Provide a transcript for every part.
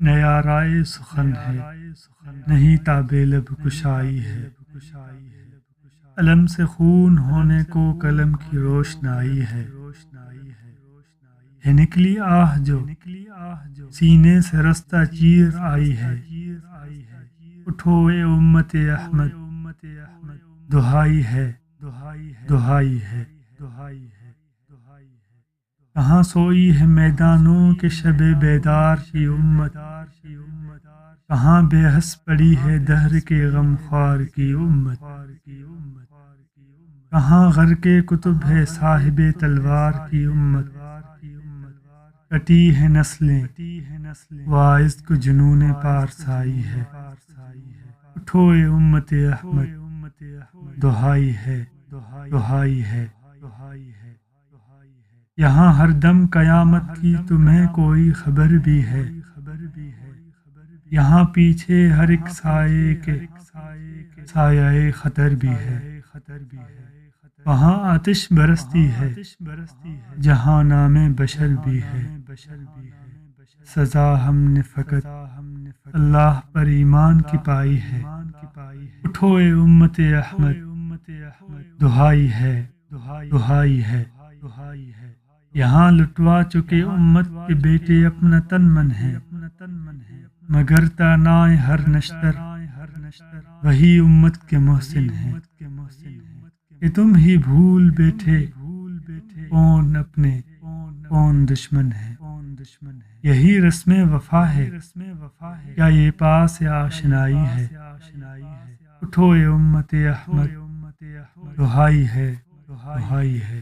نیا رائے سخن ہے، نہیں تابِ لب کشائی ہے۔ علم سے خون ہونے کو قلم کی روشنائی ہے۔ نکلی آہ جو سینے سے رستہ چیر آئی ہے۔ اٹھو اے امت احمد، دہائی ہے، دہائی ہے۔ کہاں سوئی ہے میدانوں کے شب بیدار کی امت، کہاں بے حس پڑی ہے دہر کے غم خوار کی امت، کہاں غرقِ کتب ہے صاحب تلوار کی امت، کٹی ہے نسلیں واعظ کو جنون پارسائی ہے۔ اٹھو اے امت احمد، دہائی ہے، دہائی ہے۔ یہاں ہر دم قیامت کی تمہیں کوئی خبر بھی ہے، یہاں پیچھے ہر ایک سائے کے سایۂ خطر بھی ہے۔ وہاں آتش برستی ہے جہاں نام بشر بھی ہے، سزا ہم نے فقط اللہ پر ایمان کی پائی ہے۔ اٹھو اے امت احمد، دہائی ہے، دہائی ہے۔ یہاں لٹوا چکے امت کے بیٹے اپنا تن من ہے، مگر تانائے ہر نشتر وہی امت کے محسن ہیں۔ کہ تم ہی بھول بیٹھے کون اپنے کون دشمن ہے، یہی رسم وفا ہے کیا یہ پاس آشنائی ہے۔ اٹھو اے امت احمد، دہائی ہے، دہائی ہے۔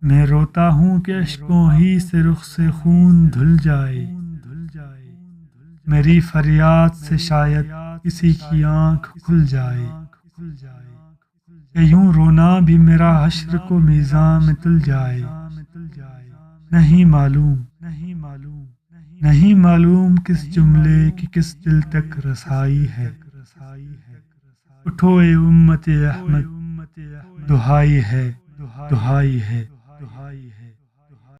میں روتا ہوں کہ اشکوں ہی سے رخ سے خون دھل جائے، میری فریاد سے شاید کسی کی آنکھ کھل جائے، کہ یوں رونا بھی میرا حشر کو میزان میں تل جائے۔ نہیں معلوم کس جملے کی کس دل تک رسائی ہے۔ اٹھو اے امت احمد، دہائی ہے، دہائی ہے۔